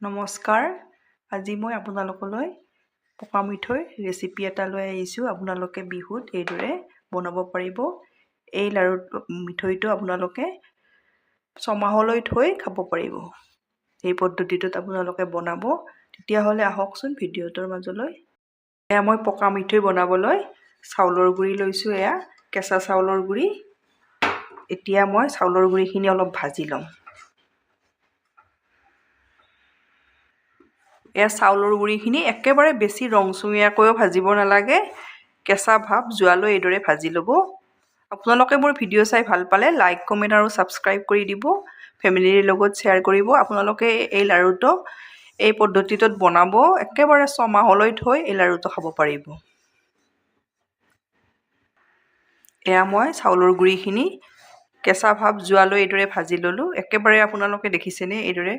নমস্কাৰ। আজি মই আপোনালোকলৈ পকা মিঠৈৰ ৰেচিপি এটা লৈ আহিছোঁ। আপোনালোকে বিহুত এইদৰে বনাব পাৰিব। এই মিঠৈটো আপোনালোকে ছমাহলৈ থৈ খাব পাৰিব। এই পদ্ধতিটোত আপোনালোকে বনাব। তেতিয়াহ'লে আহকচোন ভিডিঅ'টোৰ মাজলৈ। এয়া মই পকা মিঠৈ বনাবলৈ চাউলৰ গুড়ি লৈছোঁ। এয়া কেঁচা চাউলৰ গুড়ি। এতিয়া মই চাউলৰ গুড়িখিনি অলপ ভাজি ল'ম। এয়া চাউলৰ গুড়িখিনি একেবাৰে বেছি ৰংচঙীয়াকৈও ভাজিব নালাগে। কেঁচা ভাৱ যোৱালৈ এইদৰে ভাজি ল'ব। আপোনালোকে মোৰ ভিডিঅ' চাই ভাল পালে লাইক, কমেণ্ট আৰু ছাবস্ক্ৰাইব কৰি দিব। ফেমিলিৰ লগত শ্বেয়াৰ কৰিব। আপোনালোকে এই লাড়ুটো এই পদ্ধতিটোত বনাব। একেবাৰে ছমাহলৈ থৈ এই লাড়ুটো খাব পাৰিব। এয়া মই চাউলৰ গুড়িখিনি কেঁচা ভাৱ যোৱালৈ এইদৰে ভাজি ল'লোঁ। একেবাৰে আপোনালোকে দেখিছেনে এইদৰে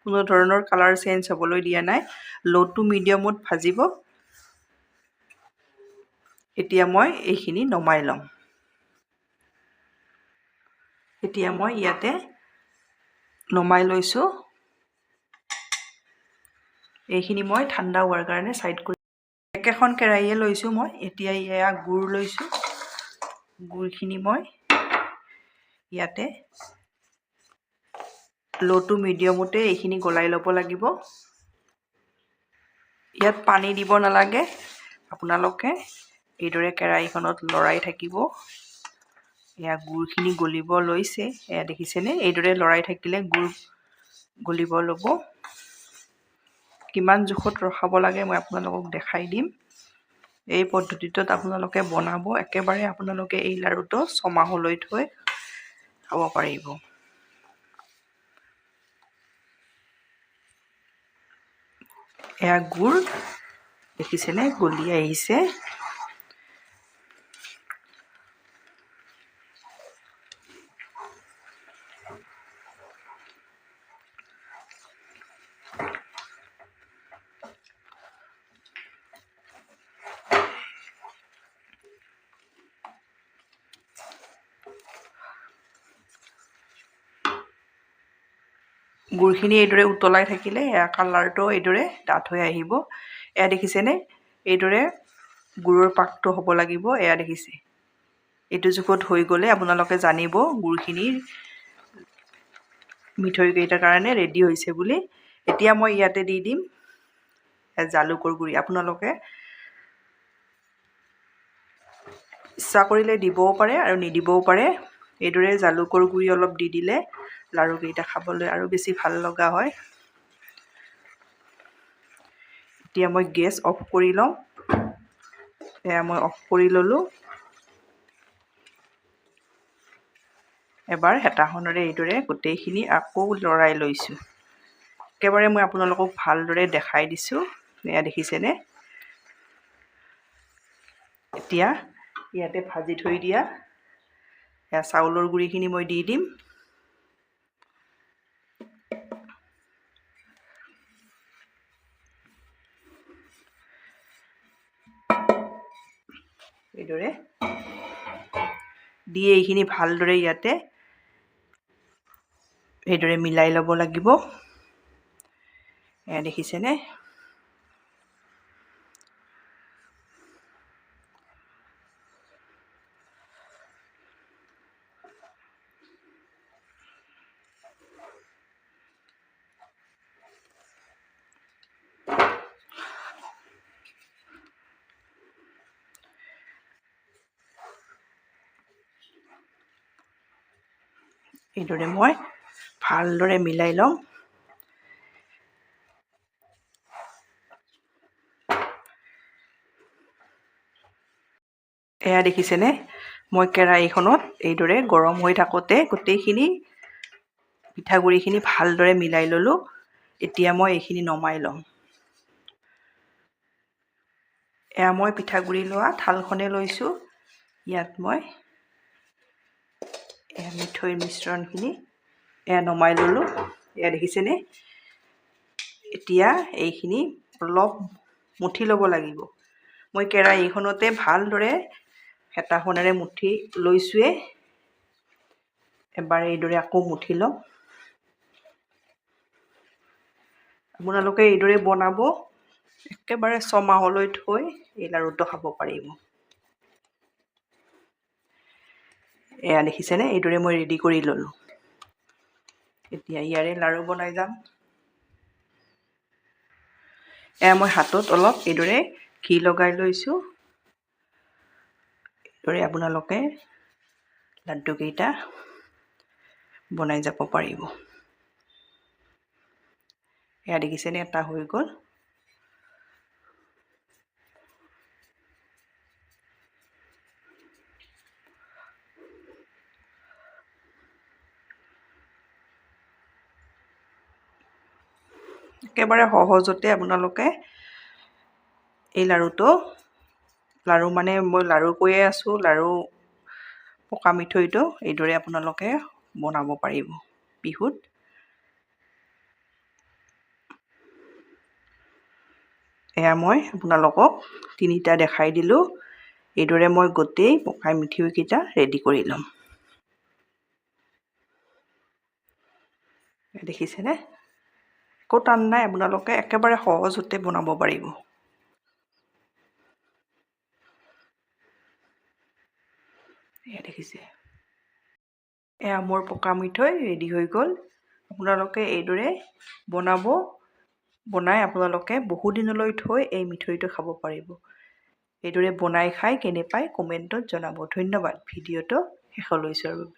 কোনো ধৰণৰ কালাৰ চেঞ্জ হ'বলৈ দিয়া নাই। ল' টু মিডিয়ামত ভাজিব। এতিয়া মই এইখিনি নমাই ল'ম। এতিয়া মই ইয়াতে নমাই লৈছোঁ। এইখিনি মই ঠাণ্ডা হোৱাৰ কাৰণে ছাইড কৰি একেখন কেৰাহীয়ে লৈছোঁ মই। এতিয়া এয়া গুড় লৈছোঁ। গুড়খিনি মই ইয়াতে ল' টু মিডিয়ামতে এইখিনি গলাই ল'ব লাগিব। ইয়াত পানী দিব নালাগে। আপোনালোকে এইদৰে কেৰাহীখনত লৰাই থাকিব। এয়া গুড়খিনি গলিব লৈছে। এয়া দেখিছেনে এইদৰে লৰাই থাকিলে গুড় গলিব ল'ব। কিমান জোখত ৰখাব লাগে মই আপোনালোকক দেখাই দিম। এই পদ্ধতিটোত আপোনালোকে বনাব। একেবাৰে আপোনালোকে এই লাড়ুটো ছমাহলৈ থৈ খাব পাৰিব। এয়া গুড় দেখিছেনে গলি আহিছে। গুড়খিনি এইদৰে উতলাই থাকিলে এয়া কালাৰটো এইদৰে ডাঠ হৈ আহিব। এয়া দেখিছেনে এইদৰে গুড়ৰ পাকটো হ'ব লাগিব। এয়া দেখিছে এইটো জোখত হৈ গ'লে আপোনালোকে জানিব গুড়খিনি মিঠৈকেইটাৰ কাৰণে ৰেডি হৈছে বুলি। এতিয়া মই ইয়াতে দি দিম জালুকৰ গুড়ি। আপোনালোকে ইচ্ছা কৰিলে দিবও পাৰে আৰু নিদিবও পাৰে। এইদৰে জালুকৰ গুড়ি অলপ দি দিলে লাড়ুকেইটা খাবলৈ আৰু বেছি ভাল লগা হয়। এতিয়া মই গেছ অফ কৰি লওঁ। এয়া মই অফ কৰি ল'লোঁ। এবাৰ হেতাখনেৰে এইদৰে গোটেইখিনি আকৌ লৰাই লৈছোঁ। একেবাৰে মই আপোনালোকক ভালদৰে দেখাই দিছোঁ। এয়া দেখিছেনে। এতিয়া ইয়াতে ভাজি থৈ দিয়া এয়া চাউলৰ গুড়িখিনি মই দি দিম। এইদৰে দি এইখিনি ভালদৰে ইয়াতে এইদৰে মিলাই ল'ব লাগিব। এয়া দেখিছেনে। এইদৰে মই ভালদৰে মিলাই ল'ম। এয়া দেখিছেনে মই কেৰাহীখনত এইদৰে গৰম হৈ থাকোঁতে গোটেইখিনি পিঠাগুড়িখিনি ভালদৰে মিলাই ল'লোঁ। এতিয়া মই এইখিনি নমাই ল'ম। এয়া মই পিঠাগুড়ি লোৱা থালখনে লৈছোঁ। ইয়াত মই এয়া মিঠৈৰ মিশ্ৰণখিনি এয়া নমাই ল'লোঁ। এয়া দেখিছেনে। এতিয়া এইখিনি অলপ মুঠি ল'ব লাগিব। মই কেৰাহীখনতে ভালদৰে হেতাখনেৰে মুঠি লৈছোঁৱে। এবাৰ এইদৰে আকৌ মুঠি ল'ম। আপোনালোকে এইদৰে বনাব, একেবাৰে ছমাহলৈ থৈ এই লাড়ুটো খাব পাৰিব। এয়া দেখিছেনে, এইদৰে মই ৰেডি কৰি ল'লোঁ। এতিয়া ইয়াৰে লাড়ু বনাই যাম। এয়া মই হাতত অলপ এইদৰে ঘি লগাই লৈছোঁ। এইদৰে আপোনালোকে লাড্ডুকেইটা বনাই যাব পাৰিব। এয়া দেখিছেনে, এটা হৈ গ'ল। একেবাৰে সহজতে আপোনালোকে এই লাড়ু মানে মই লাড়ু কৈয়ে আছোঁ, লাড়ু পকা মিঠৈটো এইদৰে আপোনালোকে বনাব পাৰিব বিহুত। এয়া মই আপোনালোকক তিনিটা দেখাই দিলোঁ। এইদৰে মই গোটেই পকা মিঠৈকেইটা ৰেডি কৰি ল'ম। দেখিছেনে, একো টান নাই, আপোনালোকে একেবাৰে সহজতে বনাব পাৰিব। এয়া দেখিছে, এয়া মোৰ পকা মিঠৈ ৰেডি হৈ গ'ল। আপোনালোকে এইদৰে বনাই আপোনালোকে বহুদিনলৈ থৈ এই মিঠৈটো খাব পাৰিব। এইদৰে বনাই খাই কেনে পায় কমেণ্টত জনাব। ধন্যবাদ ভিডিঅ'টো শেষলৈ চোৱাৰ বাবে।